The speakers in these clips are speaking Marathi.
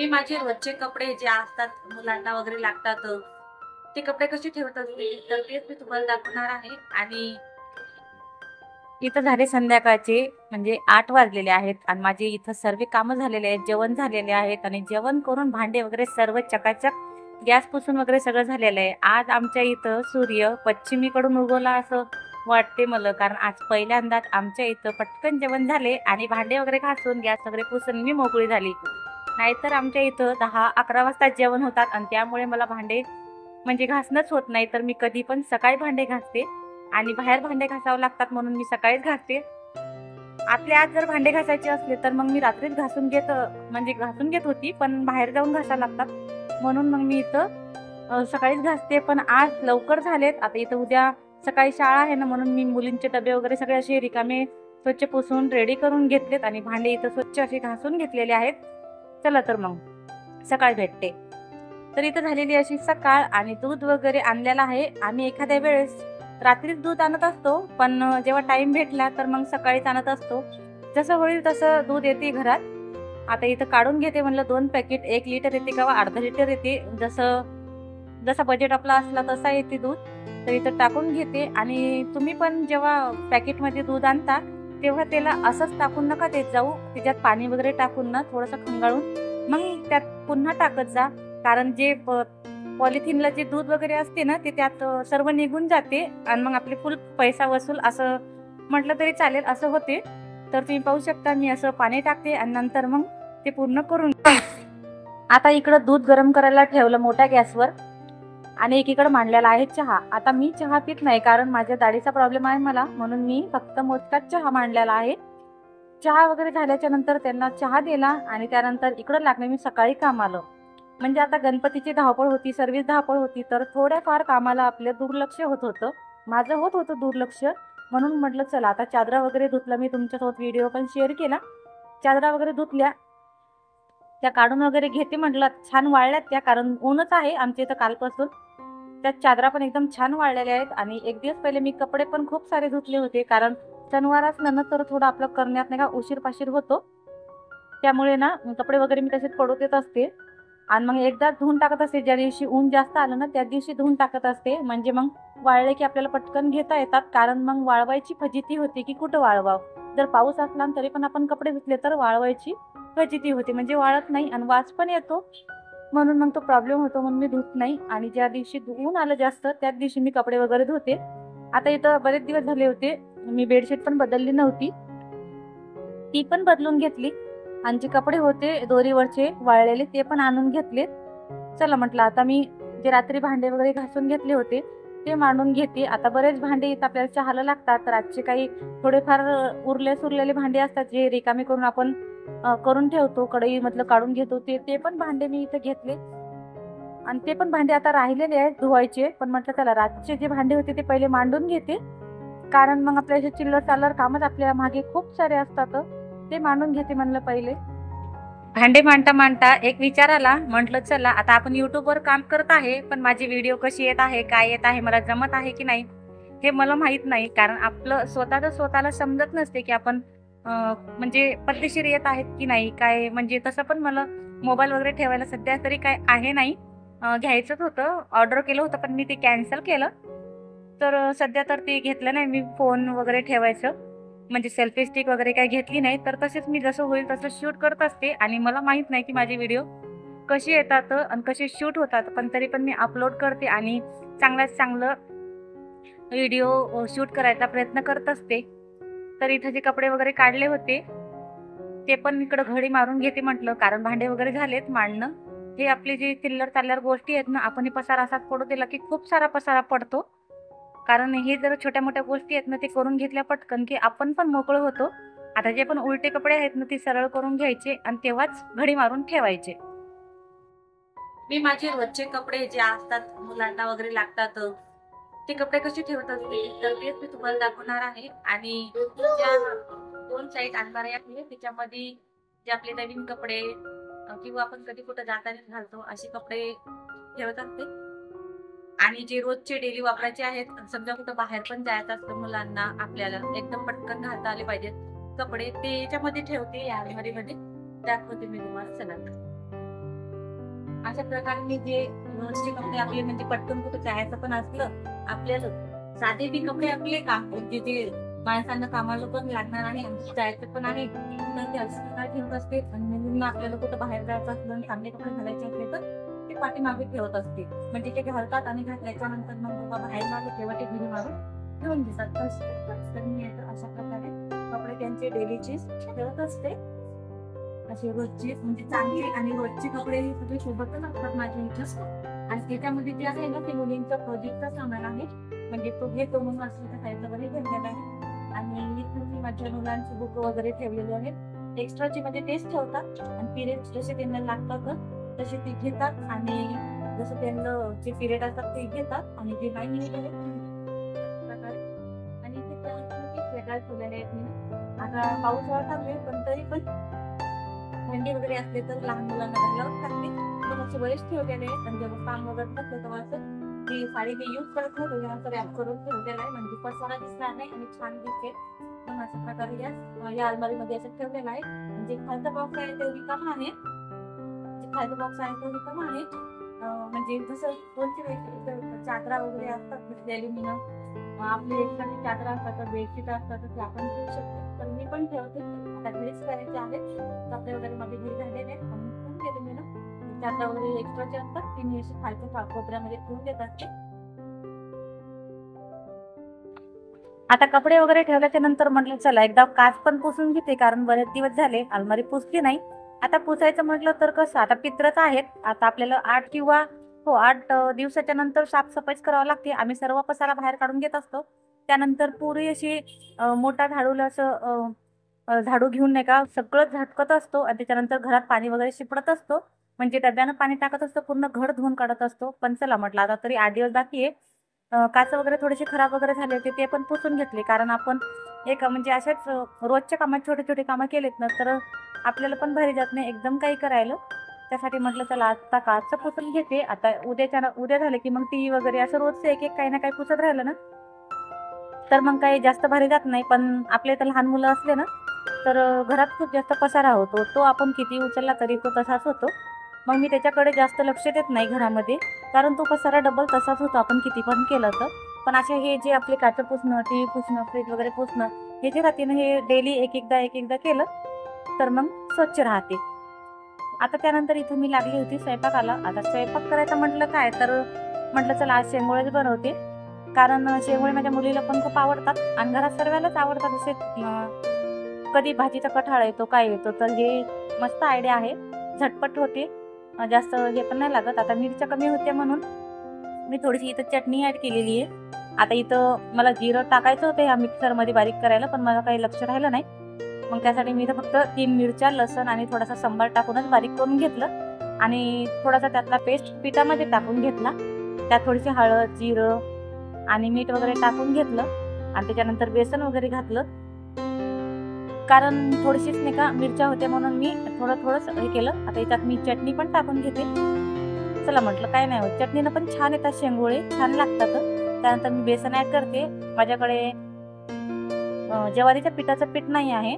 मी माझे रोजचे कपडे जे असतात मुलांना वगैरे लागतात ते कपडे कसे ठेवत असते तर तेच मी तुम्हाला दाखवणार आहे. आणि इथं झाले संध्याकाळचे म्हणजे 8 वाजलेले आहेत आणि माझे इथं सर्व कामं झालेले आहेत, जेवण झालेले आहेत आणि जेवण करून भांडे वगैरे सर्व चकाचक गॅस पुसून वगैरे सगळं झालेलं आहे. आज आमच्या इथं सूर्य पश्चिमेकडून उगवला असं वाटते मला, कारण आज पहिल्यांदाच आमच्या इथं पटकन जेवण झाले आणि भांडे वगैरे घासून गॅस वगैरे पुसून मी मोकळी झाली. नाहीतर आमच्या इथं 10-11 वाजता जेवण होतात आणि त्यामुळे मला भांडे म्हणजे घासणंच होत नाही. तर मी कधी पण सकाळी भांडे घासते आणि बाहेर भांडे घासावे लागतात म्हणून मी सकाळीच घासते. आतल्या आत जर भांडे घासायचे असले तर मग मी रात्रीच घासून घेत होती, पण बाहेर जाऊन घासायला लागतात म्हणून मग मी इथं सकाळीच घासते. पण आज लवकर झालेत. आता इथं उद्या सकाळी शाळा आहे ना, म्हणून मी मुलींचे डबे वगैरे सगळे असे रिकामे स्वच्छ पुसून रेडी करून घेतलेत आणि भांडे इथं स्वच्छ असे घासून घेतलेले आहेत. चला तर मग सकाळ भेटते. तर इथं झालेली अशी सकाळ आणि दूध वगैरे आणलेला आहे. आम्ही एखाद्या वेळेस रात्रीच दूध आणत असतो, पण जेव्हा टाइम भेटला तर मग सकाळीच आणत असतो. जसं होईल तसं दूध येते घरात. आता इथं काढून घेते म्हणलं 2 पॅकेट, 1 लिटर येते किंवा अर्धा लिटर येते, जसं जसा बजेट आपला असला तसा येते दूध. तर इथं टाकून घेते. आणि तुम्ही पण जेव्हा पॅकेटमध्ये दूध आणता तेव्हा त्याला असंच टाकून नका देत जाऊ, त्याच्यात पाणी वगैरे टाकून ना थोडंसं खंगाळून मग त्यात पुन्हा टाकत जा. कारण जे पॉलिथिनला जे दूध वगैरे असते ना ते त्यात सर्व निघून जाते आणि मग आपले फुल पैसा वसूल असं म्हटलं तरी चालेल असं होते. तर तुम्ही पाहू शकता मी असं पाणी टाकते आणि नंतर मग ते पूर्ण करून आता इकडं दूध गरम करायला ठेवलं मोठ्या गॅसवर आणि एकीकडे मांडलेला आहे चहा. आता मी चहा पित नाही कारण माझ्या दाढीचा प्रॉब्लेम आहे मला, म्हणून मी फक्त मोजकाच चहा मांडलेला आहे. चहा वगैरे झाल्याच्या नंतर त्यांना चहा दिला आणि त्यानंतर इकडं लागले मी सकाळी कामाला. म्हणजे आता गणपतीची धावपळ होती, सर्व्हिस धावपळ होती, तर थोड्याफार कामाला आपलं दुर्लक्ष होत होतं. माझं होत होतं दुर्लक्ष, म्हणून म्हटलं चला आता चादरा वगैरे धुतला. मी तुमच्यासोबत व्हिडिओ पण शेअर केला. चादरा वगैरे धुतल्या, त्या काढून वगैरे घेते म्हटलं. छान वाळल्यात त्या, कारण ऊनच आहे आमच्या इथं कालपासून. त्या चादरा पण एकदम छान वाळलेल्या आहेत. आणि एक दिवस पहिले मी कपडे पण खूप सारे धुतले होते, कारण शनिवार असलं ना तर थोडं आपलं करण्यात नाही का उशीर पाशीर होतो. त्यामुळे ना कपडे वगैरे मी तसेच पडू देत असते आणि मग एकदा धुवून टाकत असते. ज्या दिवशी ऊन जास्त आलं ना त्या दिवशी धुवून टाकत असते, म्हणजे मग वाळले की आपल्याला पटकन घेता येतात. कारण मग वाळवायची फजिती होती की कुठं वाळवावं. जर पाऊस असला तरी पण आपण कपडे धुतले तर वाळवायची फजिती होती, म्हणजे वाळत नाही आणि वास पण येतो, म्हणून मग तो प्रॉब्लेम होतो, म्हणून मी धुत नाही. आणि ज्या दिवशी ऊन आलं जास्त त्याच दिवशी मी कपडे वगैरे धुते. आता इथं बरेच दिवस झाले होते मी बेडशीट पण बदलली नव्हती, ती पण बदलून घेतली आणि जे कपडे होते दोरीवरचे वाळलेले ते पण आणून घेतले. चला म्हटलं आता मी जे रात्री भांडे वगैरे घासून घेतले होते ते मांडून घेते. आता बरेच भांडे इथं आपल्याला चहाला लागतात, तर आजचे काही थोडेफार सुरलेले भांडे असतात जे रिकामे करून आपण करून ठेवतो, कढई मधलं काढून घेतो, ते पण भांडे मी इथे घेतले. आणि ते पण भांडे आता राहिलेले आहेत धुवायचे, पण म्हटलं चला रातचे जे भांडे होते ते पहिले मांडून घेते, कारण मग आपल्या चिल्लर चालर कामच आपल्या मागे खूप सारे असतात, ते मांडून घेते म्हणलं पहिले. भांडे मांडता मांडता एक विचार आला, म्हटलं चला आता आपण युट्यूबवर काम करत आहे, पण माझी व्हिडिओ कशी येत आहे, काय येत आहे, मला जमत आहे की नाही हे मला माहित नाही. कारण आपलं स्वतःला समजत नसते की आपण म्हणजे पद्धतशीर येत आहेत की नाही काय. म्हणजे तसं पण मला मोबाईल वगैरे ठेवायला सध्या तरी काय आहे नाही. घ्यायचंच होतं, ऑर्डर केलं होतं पण मी ते कॅन्सल केलं. तर सध्या तर ते घेतलं नाही मी फोन वगैरे ठेवायचं, म्हणजे सेल्फी स्टिक वगैरे काही घेतली नाही. तर तसेच मी जसं होईल तसं शूट करत असते आणि मला माहीत नाही की माझे व्हिडिओ कसे येतात आणि कसे शूट होतात, पण तरी पण मी अपलोड करते आणि चांगल्यात चांगलं व्हिडिओ शूट करायचा प्रयत्न करत असते. तर इथं जे कपडे वगैरे काढले होते ते पण इकडं घडी मारून घेते म्हटलं, कारण भांडे वगैरे झालेत मांडणं. हे आपली जी चिल्लर चालल्यार गोष्टी आहेत ना, आपण हे पसारा असाच पडू दिला की खूप सारा पसारा पडतो. कारण हे जर छोट्या मोठ्या गोष्टी आहेत ना ते करून घेतल्या पटकन की आपण पण मोकळं होतो. आता जे पण उलटे कपडे आहेत ना ते सरळ करून घ्यायचे आणि तेव्हाच घडी मारून ठेवायचे. मी माझे रोजचे कपडे जे असतात मुलांना वगैरे लागतात ते कपडे कसे ठेवत असते तर तेच मी तुम्हाला दाखवणार आहे. आणि ज्या 2 साईड अलमाऱ्या आहेत त्याच्यामध्ये जे आपले नवीन कपडे किंवा आपण कधी कुठं जाताना घालतो असे कपडे ठेवत असते. आणि जे रोजचे डेली वापरायचे आहेत, समजा कुठं बाहेर पण जायचं असतं मुलांना आपल्याला एकदम पटकन घालता आले पाहिजेत कपडे, ते याच्यामध्ये ठेवते या अलमारीमध्ये. दाखवते मी तुम्हाला, चला. अशा प्रकारे मी जे रोजचे कपडे आपले म्हणजे पटकन कुठे जायचं पण असलं आपल्याला साधे बी कपडे आपले काम म्हणजे जे माणसांना कामाला पण लागणार आहे आणि जायचं पण आहे तर ते अशा प्रकारे ठेवत असते. आणि मुलींना आपल्याला कुठं बाहेर जायचं असलं आणि चांगले कपडे घालायचे असले तर ते पाठीमागे ठेवत असते. म्हणजे ते घालतात आणि घातल्याच्या नंतर मग बाबा बाहेर मागे तेव्हा ते घरी मारून घेऊन घेतात. तर मी अशा प्रकारे कपडे त्यांचे डेलीचे ठेवत असते. असे रोजचे म्हणजे चांगले आणि रोजचे कपडे हे सगळे सोबतच असतात माझ्या इथं. आणि त्याच्यामध्ये जे आहे ना ते मुलींचा प्रोजेक्टचा सामान आहे. म्हणजे तो घेतो म्हणून असं साईडला वगैरे ठेवलेला आहे. आणि इथं मी माझ्या मुलांची बुक वगैरे ठेवलेली आहेत. एक्स्ट्राची म्हणजे तेच ठेवतात आणि पिरियड जसे त्यांना लागतात तसे ते घेतात. आणि जसं त्यांना जे पिरियड असतात ते घेतात आणि जे नाही निघाले आणि ते वेगळ्या ठेवलेले आहेत. मी आता पाऊस चालू आहे पण तरी पण थंडी वगैरे असले तर लहान मुलांना घालावं लागते. पण असे बरेच ठेवलेले आहेत. आणि जेव्हा काम वगैरे नसलं तेव्हा असं ती साडी मी यूज करत नाही त्याच्यानंतर रॅप करून ठेवलेला आहे. म्हणजे पसारा दिसणार नाही आणि छान दिसेल. पण अशा प्रकारे या अलमारीमध्ये असं ठेवलेलं आहे. म्हणजे खालचा बॉक्स आहे तो रिकामा आहे. खालचा बॉक्स आहे तो रिकामा आहे. म्हणजे जसं कोणती चादरा वगैरे असतात ॲल्युमिनियम आपले एखादी चादरा असतात बेडशीट असतात तर आपण ठेवू शकतो. तर मी पण ठेवते. आता घरीच करायचे आहेत कपडे वगैरे माझे घरी झालेले आहेत. आणि पण केले मी ना चादरा वगैरे एक्स्ट्राचे असतात ते मी असे खालच्या कोपऱ्यामध्ये ठेवून देत असते. आता कपडे वगैरे ठेवल्याच्या नंतर म्हटलं चला एकदा काच पण पुसून घेते कारण बरेच दिवस झाले अलमारी पुसली नाही. आता पुसायचं म्हटलं तर कसं आता पित्रच आहेत. आता आपल्याला 8 दिवसाच्या नंतर साफसफाईच करावं लागते. आम्ही सर्व पसारा बाहेर काढून घेत असतो. त्यानंतर पुरी अशी मोठा झाडूला असं झाडू घेऊन नाही का सगळं झटकत असतो आणि त्याच्यानंतर घरात पाणी वगैरे शिपडत असतो. म्हणजे डब्यानं पाणी टाकत असतो पूर्ण घर धुवून काढत असतो. पण चला म्हटलं आता तरी 8 दिवस बाकी आहे. काच वगैरे थोडेसे खराब वगैरे झाले होते ते पण पुसून घेतले. कारण आपण एक म्हणजे अशाच रोजच्या कामात छोटे छोटे कामं केलेत ना तर आपल्याला पण भारी जात नाही एकदम काही करायला. त्यासाठी म्हटलं चला आता काच पुसून घेते. आता उद्या झाले की मग टी वगैरे असं रोजचं एक एक काही ना काही पुसत राहिलं ना तर मग काही जास्त भारी जात नाही. पण आपले तर लहान मुलं असले ना तर घरात खूप जास्त पसारा होतो. तो आपण किती उचलला तरी तो तसाच होतो. मग मी त्याच्याकडे जास्त लक्ष देत नाही घरामध्ये. कारण तो पसारा डबल तसाच होतो आपण किती पण केलं तर. पण असे हे जे आपले काचं पुसणं टी व्ही पुसणं फ्रीज वगैरे पुसणं हे जे राहते ना हे डेली एक एकदा केलं तर मग स्वच्छ राहते. आता त्यानंतर इथं मी लागली होती स्वयंपाकाला. आता स्वयंपाक करायचं म्हटलं काय तर म्हटलं चला आज शेंगोळेच बनवते. कारण शेंगोळे माझ्या मुलीला पण खूप आवडतात आणि घरात सर्वांनाच आवडतात. असे कधी भाजीचा कठाळा येतो काय येतो तर हे मस्त आयडिया आहे. झटपट होते जास्त हे पण नाही लागत. आता मिरच्या कमी होत्या म्हणून मी थोडीशी इथं चटणी ॲड केलेली आहे. आता इथं मला जिरं टाकायचं होतं ह्या मिक्सरमध्ये बारीक करायला पण मला काही लक्ष राहिलं नाही. मग त्यासाठी मी इथं फक्त 3 मिरच्या लसण आणि थोडासा संबार टाकूनच बारीक करून घेतलं. आणि थोडासा त्यातला पेस्ट पिठामध्ये टाकून घेतला. त्यात थोडीशी हळद जिरं आणि मीठ वगैरे टाकून घेतलं. आणि त्याच्यानंतर बेसन वगैरे घातलं. कारण थोडीशीच नाही का मिरच्या होत्या म्हणून मी थोडंसं हे केलं. आता याच्यात मी चटणी पण टाकून घेते. चला म्हटलं काय नाही होत चटणीनं पण छान येतात शेंगोळे छान लागतात. त्यानंतर मी बेसन ॲड करते. माझ्याकडे ज्वारीच्या पिठाचं पीठ नाही आहे.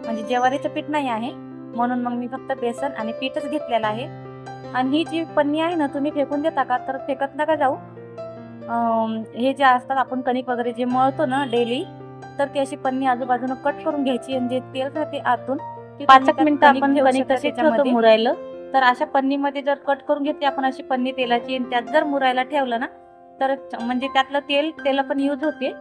म्हणजे ज्वारीचं पीठ नाही आहे म्हणून मग मी फक्त बेसन आणि पीठच घेतलेलं आहे. आणि ही जी पन्नी आहे ना तुम्ही फेकून देता का तर फेकत नका जाऊ. हे जे असतात आपण कणिक वगैरे जे मळतो ना डेली तर ती अशी पन्नी आजूबाजूनं कट करून घ्यायची आणि जे तेल राहते आतून 5 मिनिटं आपण कणिक तशीच ठेवतो मुरायला. तर अशा पन्नीमध्ये जर कट करून घेतली आपण अशी पन्नी तेलाची आणि त्यात जर मुरायला ठेवलं ना तर म्हणजे त्यातलं तेल पण यूज होते.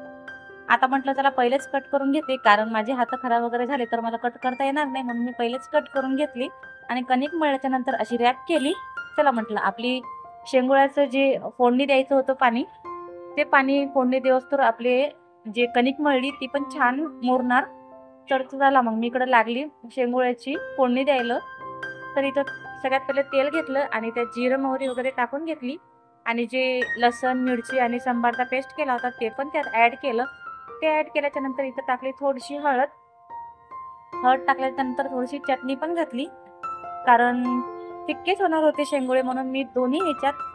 आता म्हटलं चला पहिलेच कट करून घेते कारण माझे हात खराब वगैरे झाले तर मला कट करता येणार नाही म्हणून मी पहिलेच कट करून घेतली. आणि कणिक मळल्याच्या नंतर अशी रॅप केली. चला म्हटलं आपली शेंगोळ्याचं जे फोडणी द्यायचं होतं पाणी ते पाणी फोडणी देवस्तोवर आपले जे कणिक मळली ती पण छान मुरणार. तर झाला मग मी इकडं लागली शेंगोळ्याची फोडणी द्यायला. तर इथं सगळ्यात पहिले तेल घेतलं आणि त्यात जिरं मोहरी वगैरे टाकून घेतली. आणि जे लसण मिरची आणि संबारचा पेस्ट केला होता ते पण त्यात ॲड केलं. ते ॲड केल्याच्या नंतर इथं टाकली थोडीशी हळद टाकल्यानंतर थोडीशी चटणी पण घातली. कारण फिक्केच होणार होते शेंगोळे म्हणून मी दोन्ही ह्याच्यात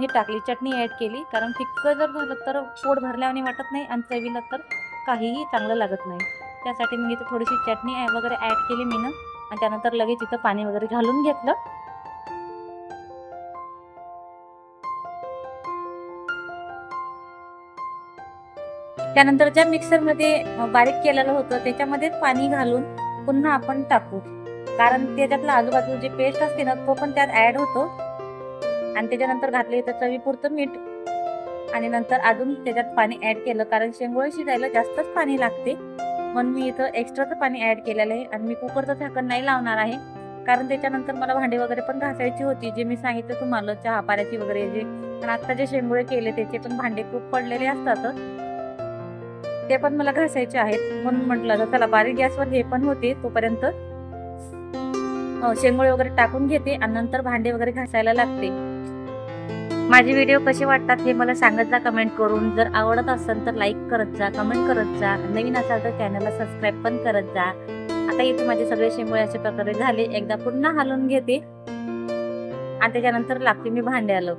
हे टाकली चटणी ॲड केली. कारण फिक्कं जर झालं तर पोट भरल्याने वाटत नाही आणि चवीला तर काहीही चांगलं लागत नाही. त्यासाठी मी इथं थोडीशी चटणी वगैरे ॲड केली मी आणि त्यानंतर लगेच इथं पाणी वगैरे घालून घेतलं. त्यानंतर ज्या मिक्सरमध्ये बारीक केलेलं होतं त्याच्यामध्येच पाणी घालून पुन्हा आपण टाकू, कारण त्याच्यातला आजूबाजू जे पेस्ट असते ना तो पण त्यात ऍड होतो. आणि त्याच्यानंतर घातले तर चवीपुरतं मीठ आणि नंतर अजून त्याच्यात पाणी ऍड केलं, कारण शेंगोळे शिजायला जास्तच पाणी लागते. म्हणून मी इथं एक्स्ट्राचं पाणी ऍड केलेलं आहे. आणि मी कुकरचं झाकण नाही लावणार आहे, कारण त्याच्यानंतर मला भांडे वगैरे पण घासायची होती, जे मी सांगितलं तुम्हाला चहा पाण्याची वगैरे जे. आणि आता जे शेंगोळे केले त्याचे पण भांडे खूप पडलेले असतात, ते पण मला घासायचे आहेत. म्हणून म्हटलं चला बारीक गॅसवर हे पण होते तोपर्यंत शेंगोळे वगैरे टाकून घेते आणि नंतर भांडे वगैरे घासायला लागते. माझे व्हिडिओ कसे वाटतात हे मला सांगत जा कमेंट करून. जर आवडत असेल तर लाईक करत जा, कमेंट करत जा. नवीन असाल तर चॅनलला सबस्क्राईब पण करत जा. आता इथे माझे सगळे शेंगोळे अशा प्रकारे झाले. एकदा पुन्हा हलवून घेते आणि त्याच्यानंतर लागते मी भांड्याला.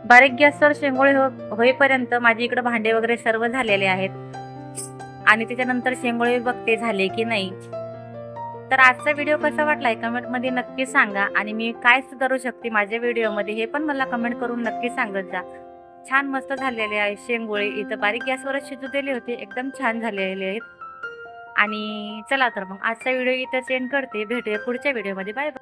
बारीक गॅसवर शेंगोळे होईपर्यंत माझे इकडे भांडे वगैरे सर्व झालेले आहेत. आणि त्याच्यानंतर शेंगोळे बघते झाले की नाही. तर आजचा व्हिडिओ कसा वाटलाय कमेंटमध्ये नक्की सांगा. आणि मी काय सुधारू शकते माझ्या व्हिडिओमध्ये हे पण मला कमेंट करून नक्की सांगत जा. छान मस्त झालेले आहे शेंगोळे. इथं बारीक गॅसवरच शिजू दिले होते, एकदम छान झालेले आहेत. आणि चला तर मग आजचा व्हिडिओ इथं एंड करते. भेटूया पुढच्या व्हिडिओमध्ये. Bye bye.